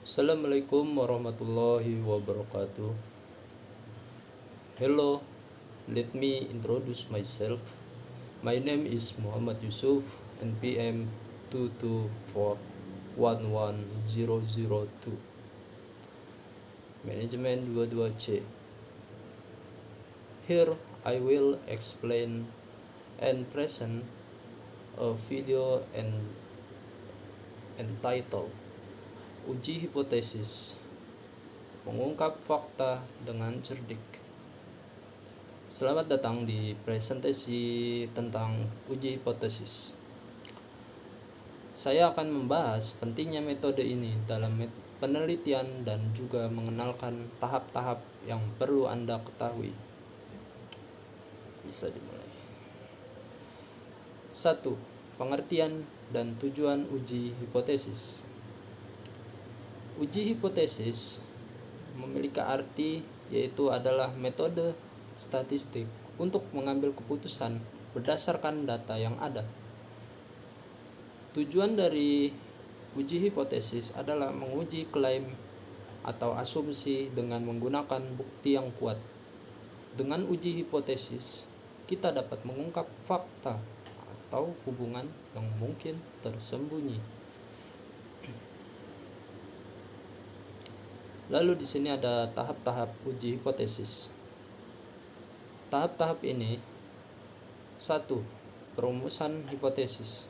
Assalamualaikum warahmatullahi wabarakatuh. Hello, let me introduce myself. My name is Muhammad Yusuf, NPM 224-11002, Manajemen 22C. Here I will explain and present a video entitled Uji Hipotesis, mengungkap fakta dengan cerdik. Selamat datang di presentasi tentang uji hipotesis. Saya akan membahas pentingnya metode ini dalam penelitian dan juga mengenalkan tahap-tahap yang perlu Anda ketahui. Bisa dimulai. 1. Pengertian dan tujuan uji hipotesis. Uji hipotesis memiliki arti yaitu adalah metode statistik untuk mengambil keputusan berdasarkan data yang ada. Tujuan dari uji hipotesis adalah menguji klaim atau asumsi dengan menggunakan bukti yang kuat. Dengan uji hipotesis, kita dapat mengungkap fakta atau hubungan yang mungkin tersembunyi. Lalu di sini ada tahap-tahap uji hipotesis. Tahap-tahap ini: 1. Perumusan hipotesis.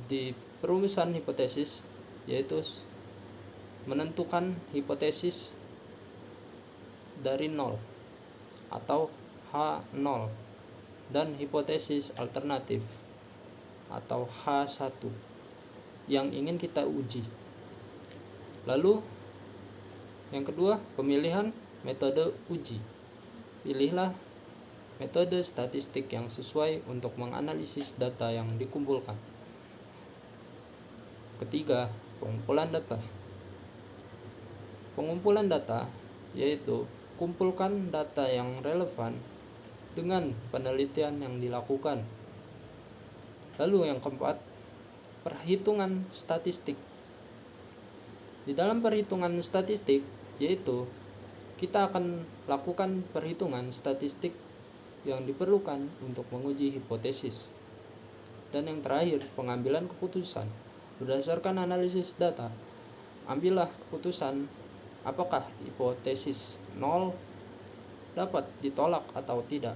Di perumusan hipotesis yaitu menentukan hipotesis dari 0 atau H0 dan hipotesis alternatif atau H1 yang ingin kita uji. Lalu yang kedua, pemilihan metode uji. Pilihlah metode statistik yang sesuai untuk menganalisis data yang dikumpulkan. Ketiga, pengumpulan data. Pengumpulan data yaitu kumpulkan data yang relevan dengan penelitian yang dilakukan. Lalu yang keempat, perhitungan statistik. Di dalam perhitungan statistik yaitu kita akan lakukan perhitungan statistik yang diperlukan untuk menguji hipotesis. Dan yang terakhir, pengambilan keputusan. Berdasarkan analisis data, ambillah keputusan apakah hipotesis 0 dapat ditolak atau tidak.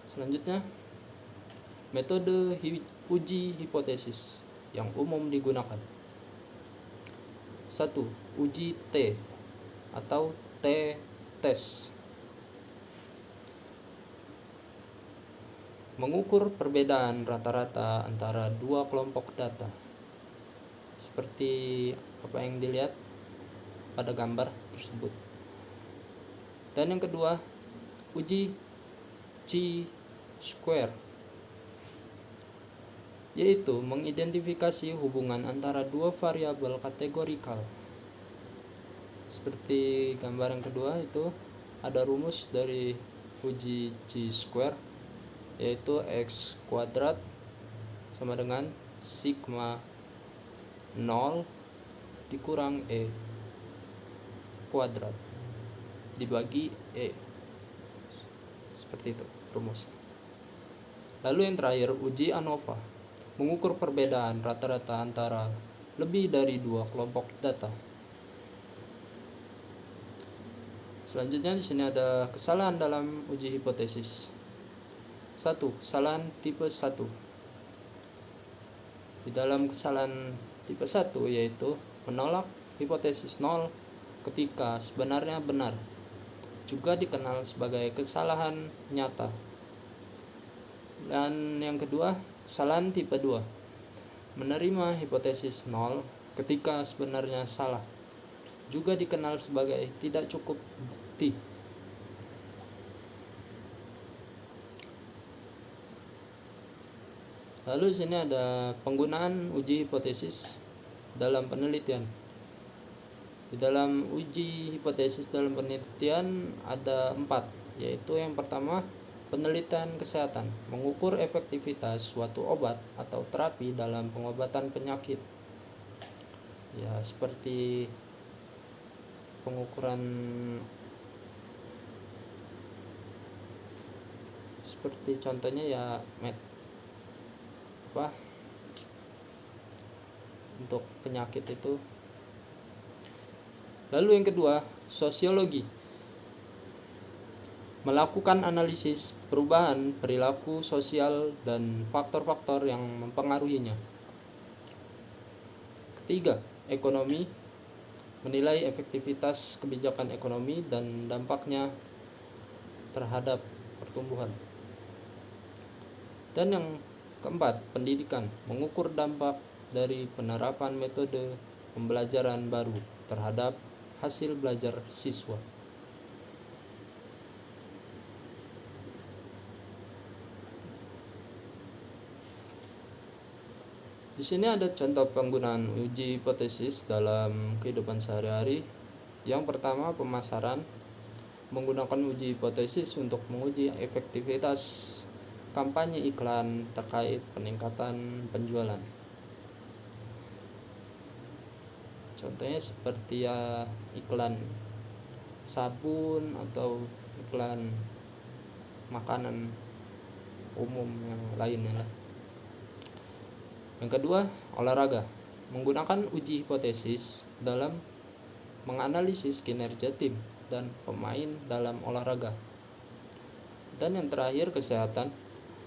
Selanjutnya, metode uji hipotesis yang umum digunakan. 1. Uji T atau T-test. Mengukur perbedaan rata-rata antara dua kelompok data. Seperti apa yang dilihat pada gambar tersebut. Dan yang kedua, uji chi-square, yaitu mengidentifikasi hubungan antara dua variabel kategorikal. Seperti gambar yang kedua itu ada rumus dari uji chi-square, yaitu x kuadrat sama dengan sigma 0 dikurang e kuadrat dibagi e. Seperti itu rumusnya. Lalu yang terakhir, uji ANOVA, mengukur perbedaan rata-rata antara lebih dari dua kelompok data. Selanjutnya di sini ada kesalahan dalam uji hipotesis. 1. Kesalahan tipe 1. Di dalam kesalahan tipe 1 yaitu menolak hipotesis 0 ketika sebenarnya benar. Juga dikenal sebagai kesalahan nyata. Dan yang kedua, kesalahan tipe 2. Menerima hipotesis 0 ketika sebenarnya salah. Juga dikenal sebagai tidak cukup bukti. Lalu di sini ada penggunaan uji hipotesis dalam penelitian. Di dalam uji hipotesis dalam penelitian ada 4, yaitu yang pertama penelitian kesehatan, mengukur efektivitas suatu obat atau terapi dalam pengobatan penyakit. Ya, seperti pengukuran seperti contohnya ya untuk penyakit itu. Lalu yang kedua, sosiologi. Melakukan analisis perubahan perilaku sosial dan faktor-faktor yang mempengaruhinya. Ketiga, ekonomi. Menilai efektivitas kebijakan ekonomi dan dampaknya terhadap pertumbuhan. Dan yang keempat, pendidikan. Mengukur dampak dari penerapan metode pembelajaran baru terhadap hasil belajar siswa. Di sini ada contoh penggunaan uji hipotesis dalam kehidupan sehari-hari. Yang pertama, pemasaran. Menggunakan uji hipotesis untuk menguji efektivitas kampanye iklan terkait peningkatan penjualan. Contohnya seperti iklan sabun atau iklan makanan umum yang lainnya. Yang kedua, olahraga. Menggunakan uji hipotesis dalam menganalisis kinerja tim dan pemain dalam olahraga. Dan yang terakhir, kesehatan.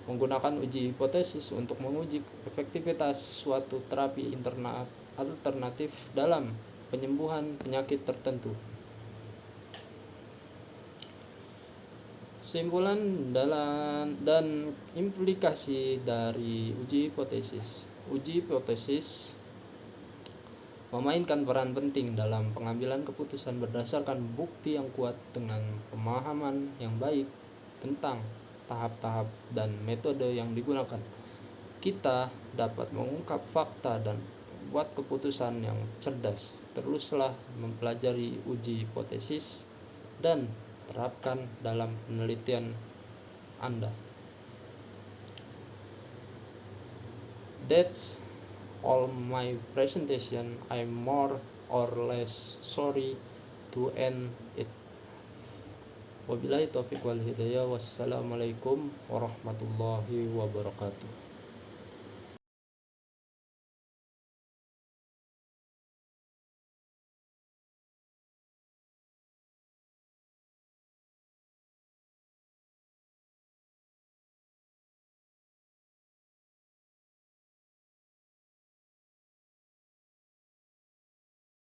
Menggunakan uji hipotesis untuk menguji efektivitas suatu terapi alternatif dalam penyembuhan penyakit tertentu. Kesimpulan dan implikasi dari uji hipotesis. Uji hipotesis memainkan peran penting dalam pengambilan keputusan berdasarkan bukti yang kuat dengan pemahaman yang baik tentang tahap-tahap dan metode yang digunakan. Kita dapat mengungkap fakta dan membuat keputusan yang cerdas. Teruslah mempelajari uji hipotesis dan terapkan dalam penelitian Anda. That's all my presentation. I'm more or less sorry to end it. Wabillahi taufiq wal hidayah. Wassalamualaikum warahmatullahi wabarakatuh.